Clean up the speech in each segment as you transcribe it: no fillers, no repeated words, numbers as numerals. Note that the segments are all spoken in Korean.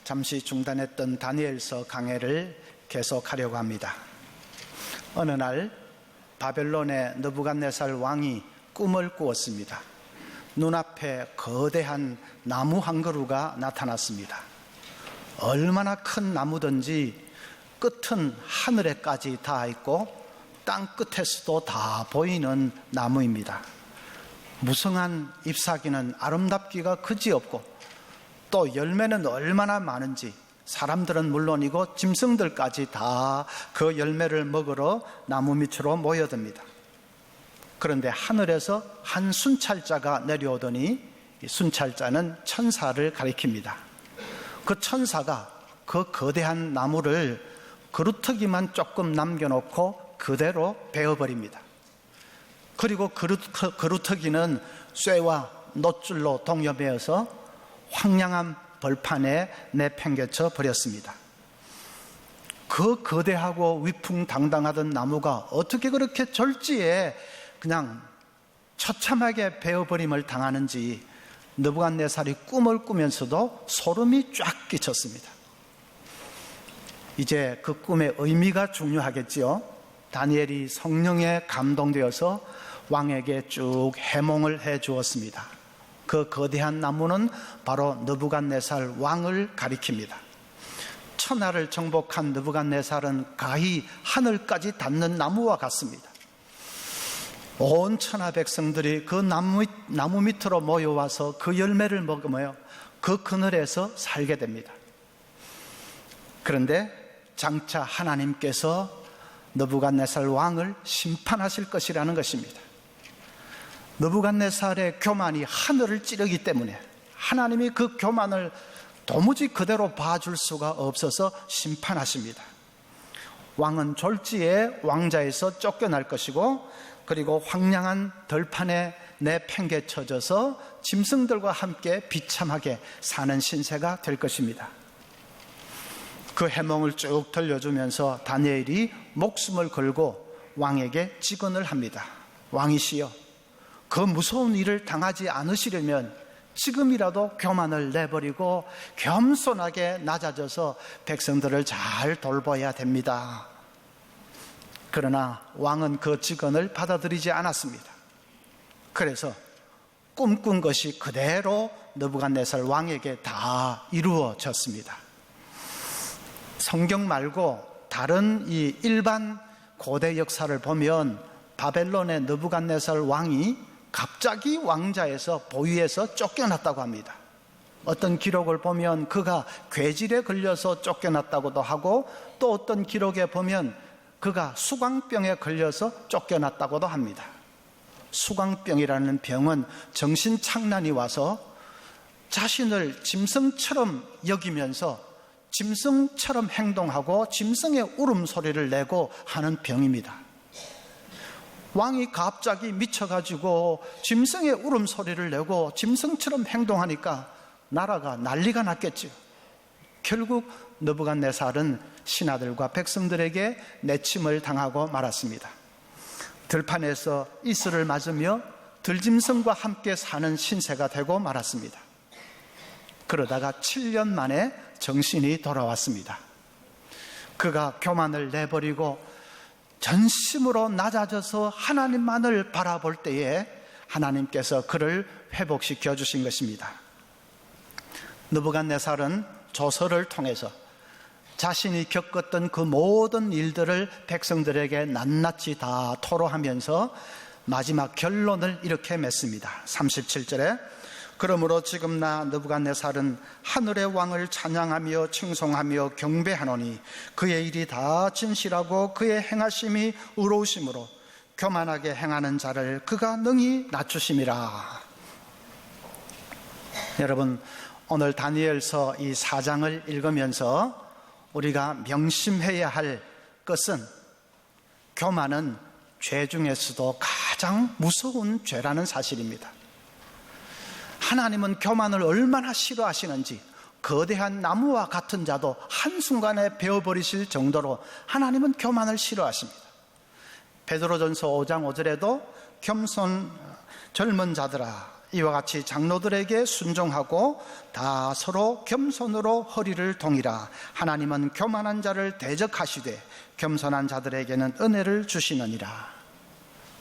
잠시 중단했던 다니엘서 강해를 계속하려고 합니다. 어느 날 바벨론의 느부갓네살 왕이 꿈을 꾸었습니다. 눈앞에 거대한 나무 한 그루가 나타났습니다. 얼마나 큰 나무든지 끝은 하늘에까지 닿아 있고 땅 끝에서도 다 보이는 나무입니다. 무성한 잎사귀는 아름답기가 그지없고 또 열매는 얼마나 많은지 사람들은 물론이고 짐승들까지 다 그 열매를 먹으러 나무 밑으로 모여듭니다. 그런데 하늘에서 한 순찰자가 내려오더니 이 순찰자는 천사를 가리킵니다. 그 천사가 그 거대한 나무를 그루터기만 조금 남겨놓고 그대로 베어버립니다. 그리고 그루터기는 쇠와 놋줄로 동여매어서 황량한 벌판에 내팽개쳐 버렸습니다. 그 거대하고 위풍당당하던 나무가 어떻게 그렇게 절지에 그냥 처참하게 베어버림을 당하는지 느부갓네살이 꿈을 꾸면서도 소름이 쫙 끼쳤습니다. 이제 그 꿈의 의미가 중요하겠지요. 다니엘이 성령에 감동되어서 왕에게 쭉 해몽을 해 주었습니다. 그 거대한 나무는 바로 느부갓네살 왕을 가리킵니다. 천하를 정복한 느부갓네살은 가히 하늘까지 닿는 나무와 같습니다. 온 천하 백성들이 그 나무 밑으로 모여와서 그 열매를 먹으며 그 그늘에서 살게 됩니다. 그런데 장차 하나님께서 느부갓네살 왕을 심판하실 것이라는 것입니다. 느부갓네살의 교만이 하늘을 찌르기 때문에 하나님이 그 교만을 도무지 그대로 봐줄 수가 없어서 심판하십니다. 왕은 졸지에 왕자에서 쫓겨날 것이고 그리고 황량한 들판에 내팽개쳐져서 짐승들과 함께 비참하게 사는 신세가 될 것입니다. 그 해몽을 쭉 들려주면서 다니엘이 목숨을 걸고 왕에게 직언을 합니다. 왕이시여, 그 무서운 일을 당하지 않으시려면 지금이라도 교만을 내버리고 겸손하게 낮아져서 백성들을 잘 돌봐야 됩니다. 그러나 왕은 그 직언을 받아들이지 않았습니다. 그래서 꿈꾼 것이 그대로 느부갓네살 왕에게 다 이루어졌습니다. 성경 말고 다른 이 일반 고대 역사를 보면 바벨론의 느부갓네살 왕이 갑자기 왕자에서 보위에서 쫓겨났다고 합니다. 어떤 기록을 보면 그가 괴질에 걸려서 쫓겨났다고도 하고 또 어떤 기록에 보면 그가 수광병에 걸려서 쫓겨났다고도 합니다. 수광병이라는 병은 정신착란이 와서 자신을 짐승처럼 여기면서 짐승처럼 행동하고 짐승의 울음소리를 내고 하는 병입니다. 왕이 갑자기 미쳐가지고 짐승의 울음소리를 내고 짐승처럼 행동하니까 나라가 난리가 났겠죠. 결국 느부갓네살은 신하들과 백성들에게 내침을 당하고 말았습니다. 들판에서 이슬을 맞으며 들짐승과 함께 사는 신세가 되고 말았습니다. 그러다가 7년 만에 정신이 돌아왔습니다. 그가 교만을 내버리고 전심으로 낮아져서 하나님만을 바라볼 때에 하나님께서 그를 회복시켜 주신 것입니다. 느부갓네살은 조서를 통해서 자신이 겪었던 그 모든 일들을 백성들에게 낱낱이 다 토로하면서 마지막 결론을 이렇게 맺습니다. 37절에 그러므로 지금 나 느부갓네살은 하늘의 왕을 찬양하며 칭송하며 경배하노니 그의 일이 다 진실하고 그의 행하심이 의로우심으로 교만하게 행하는 자를 그가 능히 낮추심이라. 여러분, 오늘 다니엘서 이 4장을 읽으면서 우리가 명심해야 할 것은 교만은 죄 중에서도 가장 무서운 죄라는 사실입니다. 하나님은 교만을 얼마나 싫어하시는지 거대한 나무와 같은 자도 한순간에 베어버리실 정도로 하나님은 교만을 싫어하십니다. 베드로전서 5장 5절에도 겸손 젊은 자들아 이와 같이 장로들에게 순종하고 다 서로 겸손으로 허리를 동이라. 하나님은 교만한 자를 대적하시되 겸손한 자들에게는 은혜를 주시느니라.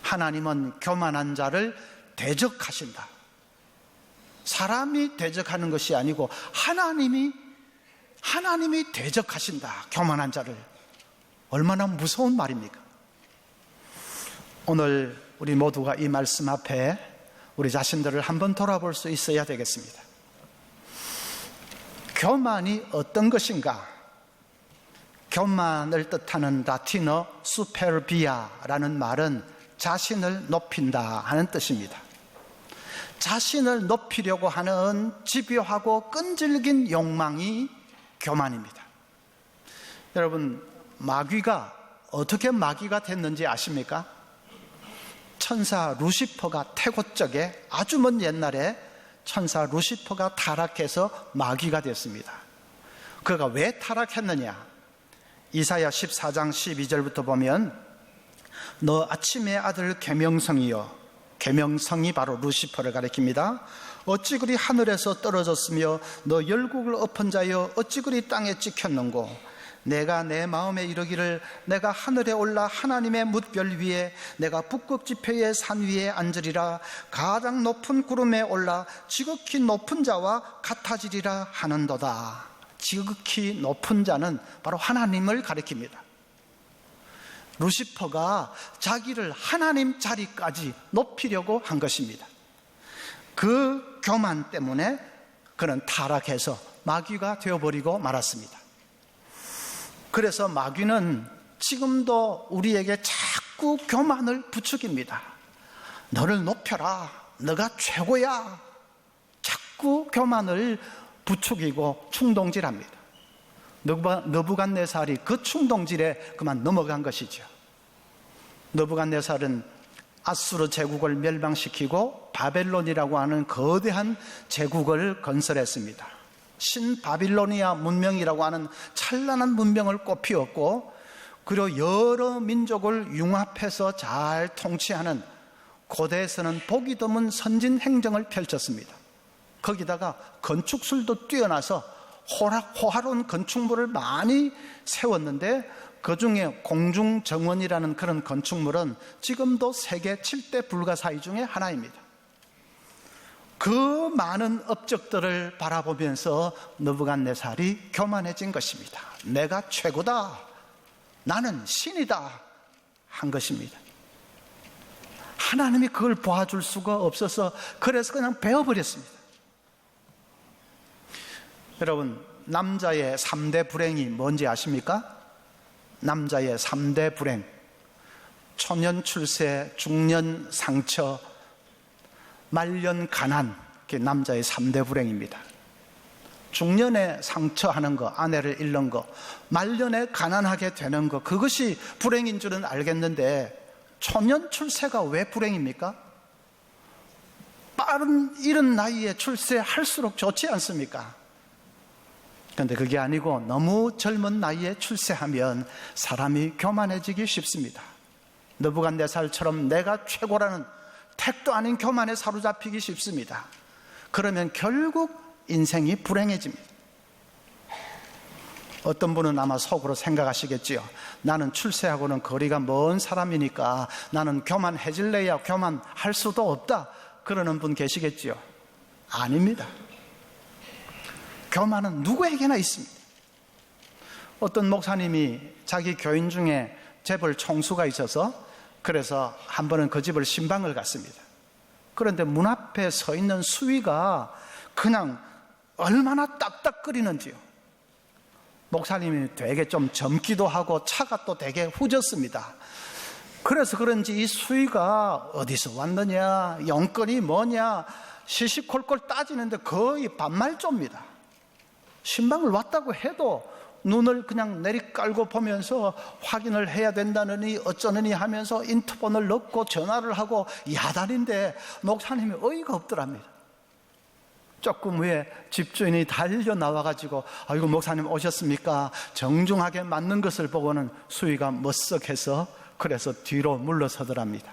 하나님은 교만한 자를 대적하신다. 사람이 대적하는 것이 아니고 하나님이 대적하신다. 교만한 자를. 얼마나 무서운 말입니까? 오늘 우리 모두가 이 말씀 앞에 우리 자신들을 한번 돌아볼 수 있어야 되겠습니다. 교만이 어떤 것인가? 교만을 뜻하는 라틴어 superbia라는 말은 자신을 높인다 하는 뜻입니다. 자신을 높이려고 하는 집요하고 끈질긴 욕망이 교만입니다. 여러분, 마귀가 어떻게 마귀가 됐는지 아십니까? 천사 루시퍼가 태고적에 아주 먼 옛날에 천사 루시퍼가 타락해서 마귀가 됐습니다. 그가 왜 타락했느냐? 이사야 14장 12절부터 보면 너 아침의 아들 계명성이여. 계명성이 바로 루시퍼를 가리킵니다. 어찌 그리 하늘에서 떨어졌으며 너 열국을 엎은 자여 어찌 그리 땅에 찍혔는고. 내가 내 마음에 이르기를 내가 하늘에 올라 하나님의 뭇별 위에 내가 북극 지폐의 산 위에 앉으리라. 가장 높은 구름에 올라 지극히 높은 자와 같아지리라 하는도다. 지극히 높은 자는 바로 하나님을 가리킵니다. 루시퍼가 자기를 하나님 자리까지 높이려고 한 것입니다. 그 교만 때문에 그는 타락해서 마귀가 되어버리고 말았습니다. 그래서 마귀는 지금도 우리에게 자꾸 교만을 부추깁니다. 너를 높여라. 너가 최고야. 자꾸 교만을 부추기고 충동질합니다. 느부갓네살이 그 충동질에 그만 넘어간 것이죠. 느부갓네살은 아수르 제국을 멸망시키고 바벨론이라고 하는 거대한 제국을 건설했습니다. 신바빌로니아 문명이라고 하는 찬란한 문명을 꽃피웠고, 그리고 여러 민족을 융합해서 잘 통치하는 고대에서는 보기 드문 선진 행정을 펼쳤습니다. 거기다가 건축술도 뛰어나서 호화로운 건축물을 많이 세웠는데, 그 중에 공중정원이라는 그런 건축물은 지금도 세계 7대 불가사의 중에 하나입니다. 그 많은 업적들을 바라보면서 느부갓네살이 교만해진 것입니다. 내가 최고다. 나는 신이다. 한 것입니다. 하나님이 그걸 봐줄 수가 없어서 그래서 그냥 베어버렸습니다. 여러분, 남자의 3대 불행이 뭔지 아십니까? 남자의 3대 불행. 초년 출세, 중년 상처, 말년 가난. 그게 남자의 3대 불행입니다. 중년에 상처하는 거, 아내를 잃는 거, 말년에 가난하게 되는 거, 그것이 불행인 줄은 알겠는데 초년 출세가 왜 불행입니까? 빠른 이른 나이에 출세할수록 좋지 않습니까? 그런데 그게 아니고 너무 젊은 나이에 출세하면 사람이 교만해지기 쉽습니다. 느부갓네살처럼 내가 최고라는 택도 아닌 교만에 사로잡히기 쉽습니다. 그러면 결국 인생이 불행해집니다. 어떤 분은 아마 속으로 생각하시겠지요. 나는 출세하고는 거리가 먼 사람이니까 나는 교만해질래야 교만할 수도 없다. 그러는 분 계시겠지요. 아닙니다. 교만은 누구에게나 있습니다. 어떤 목사님이 자기 교인 중에 재벌 총수가 있어서 그래서 한 번은 그 집을 신방을 갔습니다. 그런데 문 앞에 서 있는 수위가 그냥 얼마나 딱딱거리는지요. 목사님이 되게 좀 젊기도 하고 차가 또 되게 후졌습니다. 그래서 그런지 이 수위가 어디서 왔느냐, 용건이 뭐냐 시시콜콜 따지는데 거의 반말조입니다. 신방을 왔다고 해도 눈을 그냥 내리깔고 보면서 확인을 해야 된다느니 어쩌느니 하면서 인터폰을 넣고 전화를 하고 야단인데 목사님이 어이가 없더랍니다. 조금 후에 집주인이 달려 나와가지고 아이고 목사님 오셨습니까? 정중하게 맞는 것을 보고는 수위가 머쓱해서 그래서 뒤로 물러서더랍니다.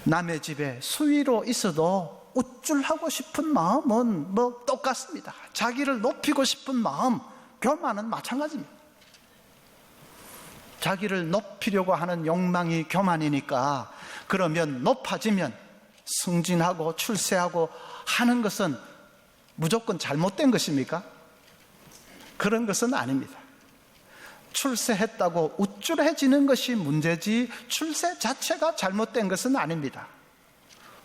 남의 집에 수위로 있어도 우쭐하고 싶은 마음은 똑같습니다. 자기를 높이고 싶은 마음, 교만은 마찬가지입니다. 자기를 높이려고 하는 욕망이 교만이니까, 그러면 높아지면 승진하고 출세하고 하는 것은 무조건 잘못된 것입니까? 그런 것은 아닙니다. 출세했다고 우쭐해지는 것이 문제지 출세 자체가 잘못된 것은 아닙니다.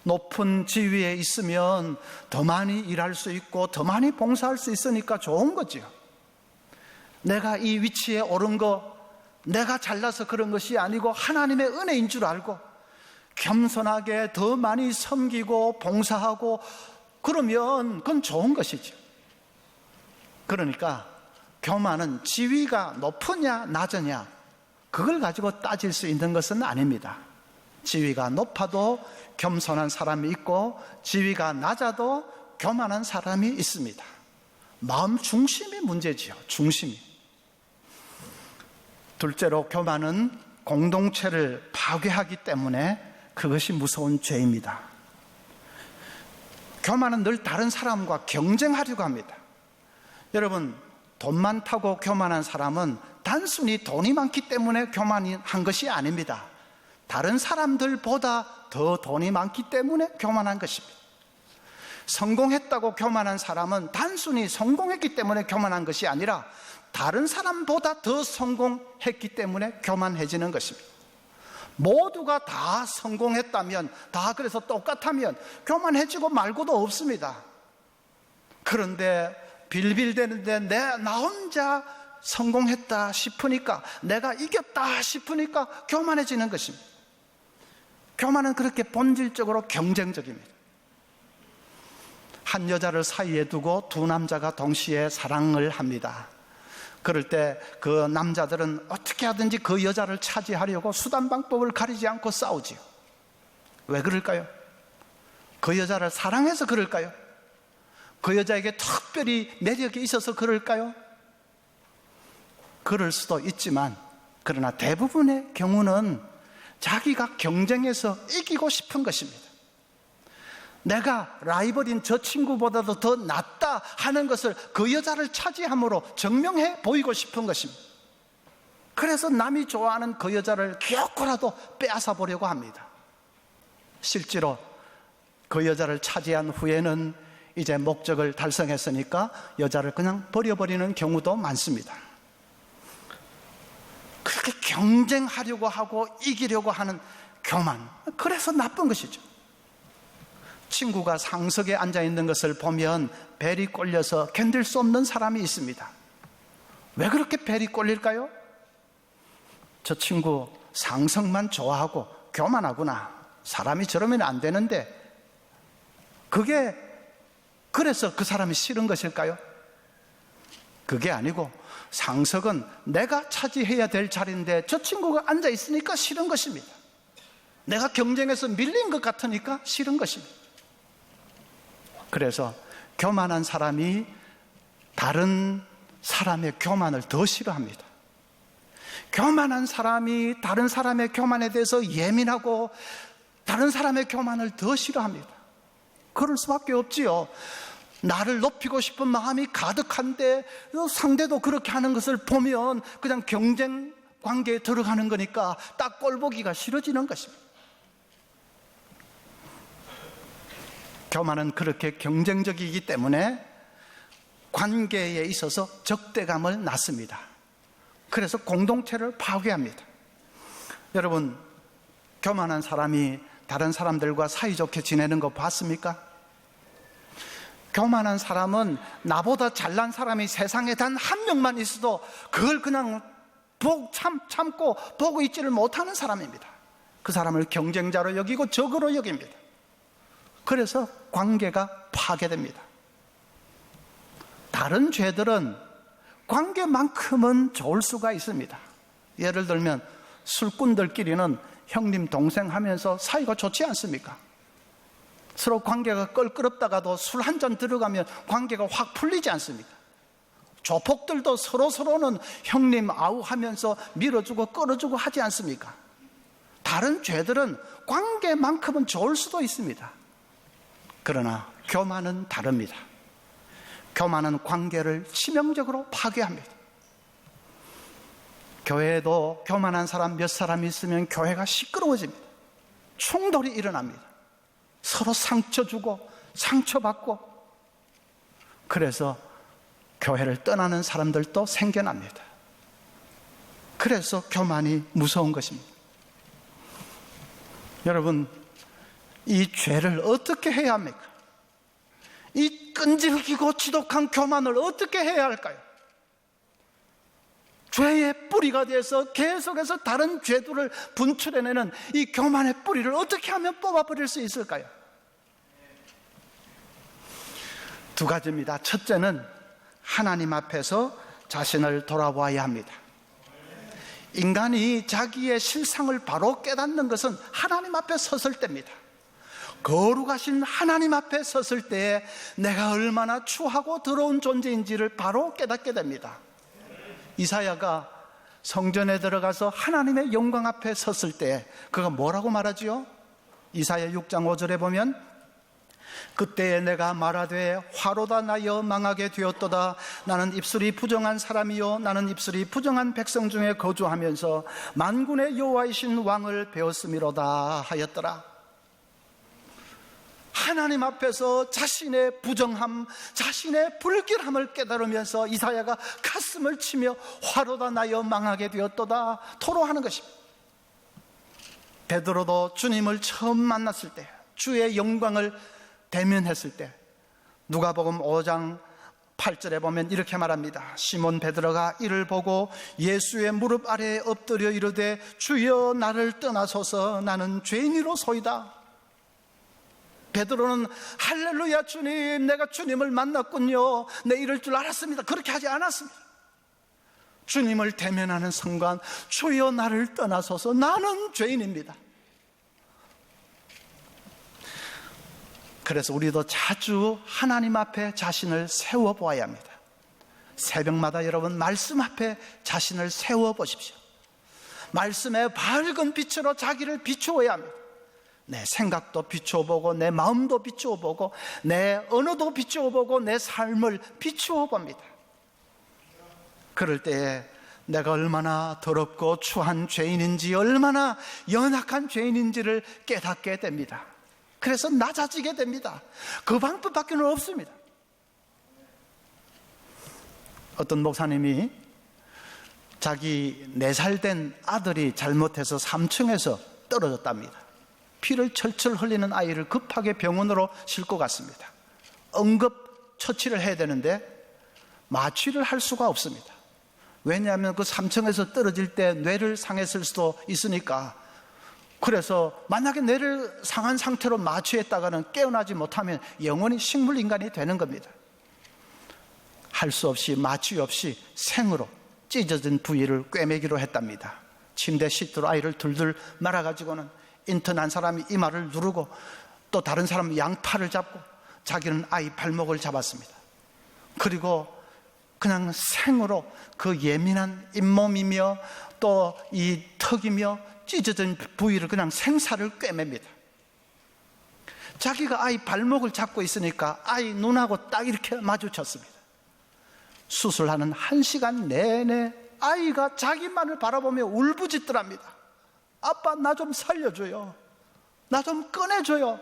높은 지위에 있으면 더 많이 일할 수 있고 더 많이 봉사할 수 있으니까 좋은 거지요. 내가 이 위치에 오른 거 내가 잘나서 그런 것이 아니고 하나님의 은혜인 줄 알고 겸손하게 더 많이 섬기고 봉사하고 그러면 그건 좋은 것이죠. 그러니까 교만은 지위가 높으냐 낮으냐 그걸 가지고 따질 수 있는 것은 아닙니다. 지위가 높아도 겸손한 사람이 있고 지위가 낮아도 교만한 사람이 있습니다. 마음 중심이 문제지요. 중심이. 둘째로 교만은 공동체를 파괴하기 때문에 그것이 무서운 죄입니다. 교만은 늘 다른 사람과 경쟁하려고 합니다. 여러분, 돈 많다고 교만한 사람은 단순히 돈이 많기 때문에 교만한 것이 아닙니다. 다른 사람들보다 더 돈이 많기 때문에 교만한 것입니다. 성공했다고 교만한 사람은 단순히 성공했기 때문에 교만한 것이 아니라 다른 사람보다 더 성공했기 때문에 교만해지는 것입니다. 모두가 다 성공했다면, 다 그래서 똑같다면 교만해지고 말고도 없습니다. 그런데 빌빌대는데 나 혼자 성공했다 싶으니까, 내가 이겼다 싶으니까 교만해지는 것입니다. 교만은 그렇게 본질적으로 경쟁적입니다. 한 여자를 사이에 두고 두 남자가 동시에 사랑을 합니다. 그럴 때 그 남자들은 어떻게 하든지 그 여자를 차지하려고 수단 방법을 가리지 않고 싸우지요. 왜 그럴까요? 그 여자를 사랑해서 그럴까요? 그 여자에게 특별히 매력이 있어서 그럴까요? 그럴 수도 있지만, 그러나 대부분의 경우는 자기가 경쟁해서 이기고 싶은 것입니다. 내가 라이벌인 저 친구보다도 더 낫다 하는 것을 그 여자를 차지함으로 증명해 보이고 싶은 것입니다. 그래서 남이 좋아하는 그 여자를 기어코라도 빼앗아 보려고 합니다. 실제로 그 여자를 차지한 후에는 이제 목적을 달성했으니까 여자를 그냥 버려버리는 경우도 많습니다. 그렇게 경쟁하려고 하고 이기려고 하는 교만, 그래서 나쁜 것이죠. 친구가 상석에 앉아 있는 것을 보면 벨이 꼴려서 견딜 수 없는 사람이 있습니다. 왜 그렇게 벨이 꼴릴까요? 저 친구 상석만 좋아하고 교만하구나. 사람이 저러면 안 되는데, 그게 그래서 그 사람이 싫은 것일까요? 그게 아니고 상석은 내가 차지해야 될 자리인데 저 친구가 앉아 있으니까 싫은 것입니다. 내가 경쟁에서 밀린 것 같으니까 싫은 것입니다. 그래서 교만한 사람이 다른 사람의 교만을 더 싫어합니다. 교만한 사람이 다른 사람의 교만에 대해서 예민하고 다른 사람의 교만을 더 싫어합니다. 그럴 수밖에 없지요. 나를 높이고 싶은 마음이 가득한데 상대도 그렇게 하는 것을 보면 그냥 경쟁 관계에 들어가는 거니까 딱 꼴보기가 싫어지는 것입니다. 교만은 그렇게 경쟁적이기 때문에 관계에 있어서 적대감을 낳습니다. 그래서 공동체를 파괴합니다. 여러분, 교만한 사람이 다른 사람들과 사이좋게 지내는 거 봤습니까? 교만한 사람은 나보다 잘난 사람이 세상에 단 한 명만 있어도 그걸 그냥 참고 보고 있지를 못하는 사람입니다. 그 사람을 경쟁자로 여기고 적으로 여깁니다. 그래서 관계가 파괴됩니다. 다른 죄들은 관계만큼은 좋을 수가 있습니다. 예를 들면 술꾼들끼리는 형님 동생 하면서 사이가 좋지 않습니까? 서로 관계가 껄끄럽다가도 술 한 잔 들어가면 관계가 확 풀리지 않습니까? 조폭들도 서로는 형님 아우 하면서 밀어주고 끌어주고 하지 않습니까? 다른 죄들은 관계만큼은 좋을 수도 있습니다. 그러나 교만은 다릅니다. 교만은 관계를 치명적으로 파괴합니다. 교회에도 교만한 사람 몇 사람 있으면 교회가 시끄러워집니다. 충돌이 일어납니다. 서로 상처 주고 상처받고, 그래서 교회를 떠나는 사람들도 생겨납니다. 그래서 교만이 무서운 것입니다. 여러분, 이 죄를 어떻게 해야 합니까? 이 끈질기고 지독한 교만을 어떻게 해야 할까요? 죄의 뿌리가 돼서 계속해서 다른 죄들을 분출해내는 이 교만의 뿌리를 어떻게 하면 뽑아버릴 수 있을까요? 두 가지입니다. 첫째는 하나님 앞에서 자신을 돌아봐야 합니다. 인간이 자기의 실상을 바로 깨닫는 것은 하나님 앞에 섰을 때입니다. 거룩하신 하나님 앞에 섰을 때에 내가 얼마나 추하고 더러운 존재인지를 바로 깨닫게 됩니다. 이사야가 성전에 들어가서 하나님의 영광 앞에 섰을 때 그가 뭐라고 말하지요? 이사야 6장 5절에 보면, 그때에 내가 말하되 화로다 나여 망하게 되었도다. 나는 입술이 부정한 사람이요 나는 입술이 부정한 백성 중에 거주하면서 만군의 여호와이신 왕을 배웠음이로다 하였더라. 하나님 앞에서 자신의 부정함, 자신의 불길함을 깨달으면서 이사야가 가슴을 치며 화로다 나여 망하게 되었도다 토로하는 것입니다. 베드로도 주님을 처음 만났을 때, 주의 영광을 대면했을 때, 누가복음 5장 8절에 보면 이렇게 말합니다. 시몬 베드로가 이를 보고 예수의 무릎 아래에 엎드려 이르되 주여 나를 떠나소서 나는 죄인이로소이다. 베드로는 할렐루야 주님, 내가 주님을 만났군요, 내 이럴 줄 알았습니다, 그렇게 하지 않았습니다. 주님을 대면하는 순간 주여 나를 떠나소서 나는 죄인입니다. 그래서 우리도 자주 하나님 앞에 자신을 세워보아야 합니다. 새벽마다 여러분 말씀 앞에 자신을 세워보십시오. 말씀의 밝은 빛으로 자기를 비추어야 합니다. 내 생각도 비추어보고 내 마음도 비추어보고 내 언어도 비추어보고 내 삶을 비추어봅니다. 그럴 때에 내가 얼마나 더럽고 추한 죄인인지, 얼마나 연약한 죄인인지를 깨닫게 됩니다. 그래서 낮아지게 됩니다. 그 방법밖에는 없습니다. 어떤 목사님이 자기 4살 된 아들이 잘못해서 3층에서 떨어졌답니다. 피를 철철 흘리는 아이를 급하게 병원으로 싣고 갔습니다. 응급 처치를 해야 되는데 마취를 할 수가 없습니다. 왜냐하면 그 3층에서 떨어질 때 뇌를 상했을 수도 있으니까. 그래서 만약에 뇌를 상한 상태로 마취했다가는 깨어나지 못하면 영원히 식물인간이 되는 겁니다. 할 수 없이 마취 없이 생으로 찢어진 부위를 꿰매기로 했답니다. 침대 시트로 아이를 둘둘 말아가지고는 인턴 한 사람이 이마를 누르고 또 다른 사람은 양팔을 잡고 자기는 아이 발목을 잡았습니다. 그리고 그냥 생으로 그 예민한 잇몸이며 또 이 턱이며 찢어진 부위를 그냥 생사를 꿰맵니다. 자기가 아이 발목을 잡고 있으니까 아이 눈하고 딱 이렇게 마주쳤습니다. 수술하는 1시간 내내 아이가 자기만을 바라보며 울부짖더랍니다. 아빠 나 좀 살려줘요, 나 좀 꺼내줘요.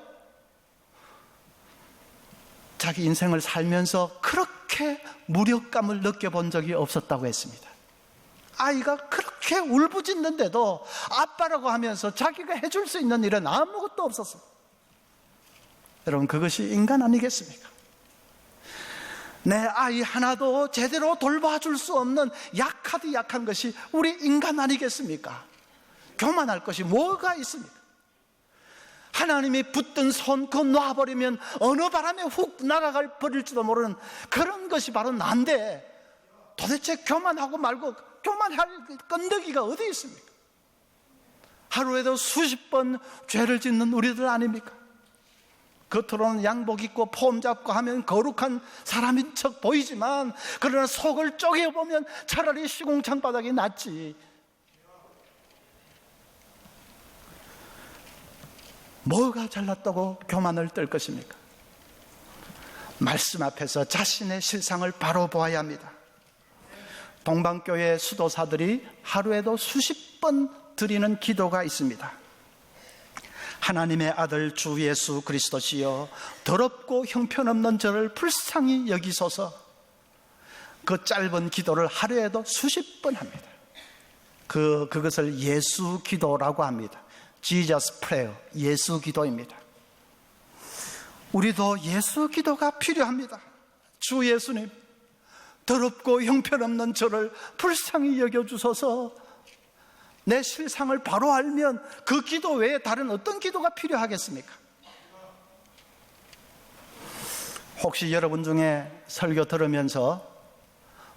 자기 인생을 살면서 그렇게 무력감을 느껴본 적이 없었다고 했습니다. 아이가 그렇게 울부짖는데도 아빠라고 하면서 자기가 해줄 수 있는 일은 아무것도 없었어요. 여러분, 그것이 인간 아니겠습니까? 내 아이 하나도 제대로 돌봐줄 수 없는 약하디 약한 것이 우리 인간 아니겠습니까? 교만할 것이 뭐가 있습니까? 하나님이 붙든 손 그거 놔버리면 어느 바람에 훅 날아가 버릴지도 모르는 그런 것이 바로 난데, 도대체 교만하고 말고 교만할 끈덕이가 어디 있습니까? 하루에도 수십 번 죄를 짓는 우리들 아닙니까? 겉으로는 양복 입고 폼 잡고 하면 거룩한 사람인 척 보이지만, 그러나 속을 쪼개보면 차라리 시궁창 바닥이 낫지. 뭐가 잘났다고 교만을 떨 것입니까? 말씀 앞에서 자신의 실상을 바로 보아야 합니다. 동방교회 수도사들이 하루에도 수십 번 드리는 기도가 있습니다. 하나님의 아들 주 예수 그리스도시여, 더럽고 형편없는 저를 불쌍히 여기소서. 그 짧은 기도를 하루에도 수십 번 합니다. 그것을 예수 기도라고 합니다. Jesus prayer, 예수 기도입니다. 우리도 예수 기도가 필요합니다. 주 예수님, 더럽고 형편없는 저를 불쌍히 여겨주소서. 내 실상을 바로 알면 그 기도 외에 다른 어떤 기도가 필요하겠습니까? 혹시 여러분 중에 설교 들으면서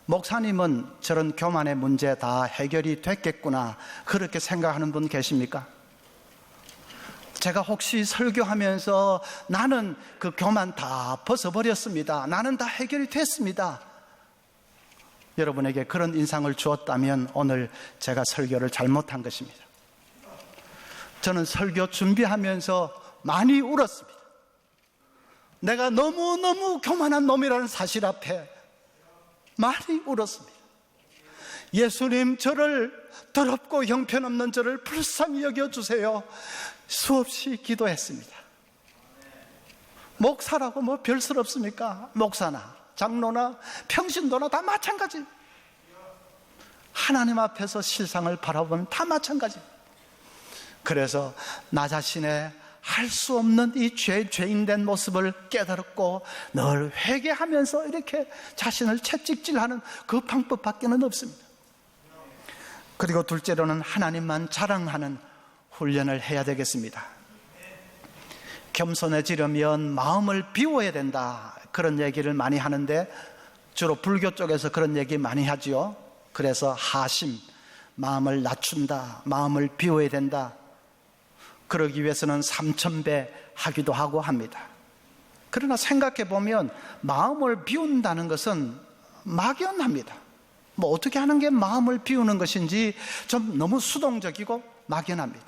목사님은 저런 교만의 문제 다 해결이 됐겠구나, 그렇게 생각하는 분 계십니까? 제가 혹시 설교하면서 나는 그 교만 다 벗어버렸습니다, 나는 다 해결이 됐습니다, 여러분에게 그런 인상을 주었다면 오늘 제가 설교를 잘못한 것입니다. 저는 설교 준비하면서 많이 울었습니다. 내가 너무너무 교만한 놈이라는 사실 앞에 많이 울었습니다. 예수님, 저를, 더럽고 형편없는 저를 불쌍히 여겨주세요. 수없이 기도했습니다. 목사라고 뭐 별수 없습니까? 목사나 장로나 평신도나 다 마찬가지. 하나님 앞에서 실상을 바라보면 다 마찬가지. 그래서 나 자신의 할 수 없는 이 죄인된 모습을 깨달았고 늘 회개하면서 이렇게 자신을 채찍질하는 그 방법밖에는 없습니다. 그리고 둘째로는 하나님만 자랑하는 훈련을 해야 되겠습니다. 겸손해지려면 마음을 비워야 된다, 그런 얘기를 많이 하는데 주로 불교 쪽에서 그런 얘기 많이 하지요. 그래서 하심, 마음을 낮춘다, 마음을 비워야 된다. 그러기 위해서는 3000배 하기도 하고 합니다. 그러나 생각해 보면 마음을 비운다는 것은 막연합니다. 뭐 어떻게 하는 게 마음을 비우는 것인지 좀 너무 수동적이고 막연합니다.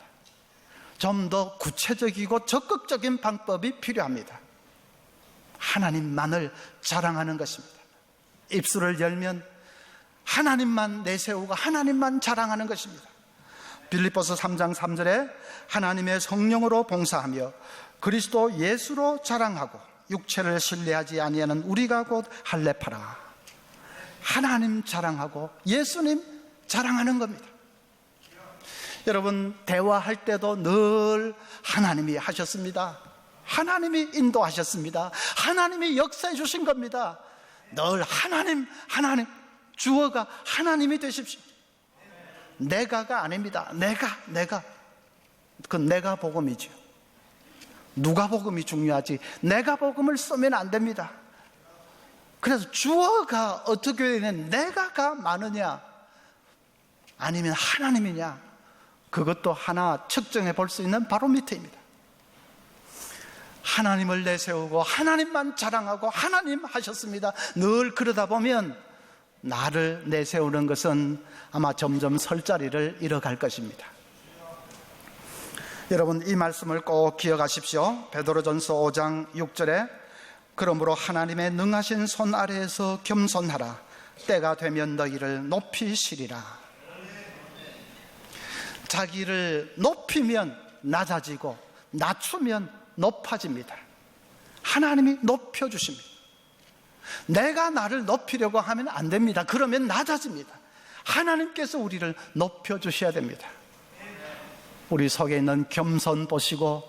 좀 더 구체적이고 적극적인 방법이 필요합니다. 하나님만을 자랑하는 것입니다. 입술을 열면 하나님만 내세우고 하나님만 자랑하는 것입니다. 빌립보서 3장 3절에 하나님의 성령으로 봉사하며 그리스도 예수로 자랑하고 육체를 신뢰하지 아니하는 우리가 곧 할례파라. 하나님 자랑하고 예수님 자랑하는 겁니다. 여러분, 대화할 때도 늘 하나님이 하셨습니다. 하나님이 인도하셨습니다. 하나님이 역사해 주신 겁니다. 늘 하나님, 주어가 하나님이 되십시오. 내가가 아닙니다. 내가. 그건 내가 복음이죠. 누가 복음이 중요하지, 내가 복음을 쓰면 안 됩니다. 그래서 주어가 어떻게 되는, 내가가 많으냐 아니면 하나님이냐, 그것도 하나 측정해 볼 수 있는 바로미터입니다. 하나님을 내세우고 하나님만 자랑하고 하나님 하셨습니다, 늘 그러다 보면 나를 내세우는 것은 아마 점점 설 자리를 잃어갈 것입니다. 여러분, 이 말씀을 꼭 기억하십시오. 베드로전서 5장 6절에 그러므로 하나님의 능하신 손 아래에서 겸손하라. 때가 되면 너희를 높이시리라. 자기를 높이면 낮아지고 낮추면 높아집니다. 하나님이 높여주십니다. 내가 나를 높이려고 하면 안 됩니다. 그러면 낮아집니다. 하나님께서 우리를 높여주셔야 됩니다. 우리 속에 있는 겸손 보시고,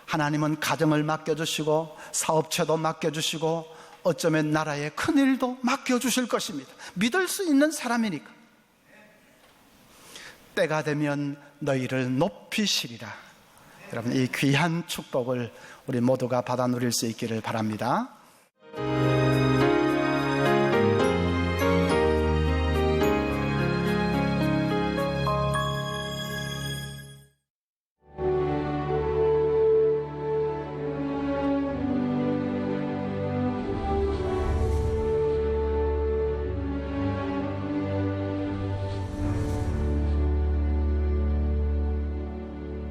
하나님은 가정을 맡겨주시고 사업체도 맡겨주시고 어쩌면 나라의 큰일도 맡겨주실 것입니다. 믿을 수 있는 사람이니까. 때가 되면 너희를 높이시리라. 여러분, 이 귀한 축복을 우리 모두가 받아 누릴 수 있기를 바랍니다.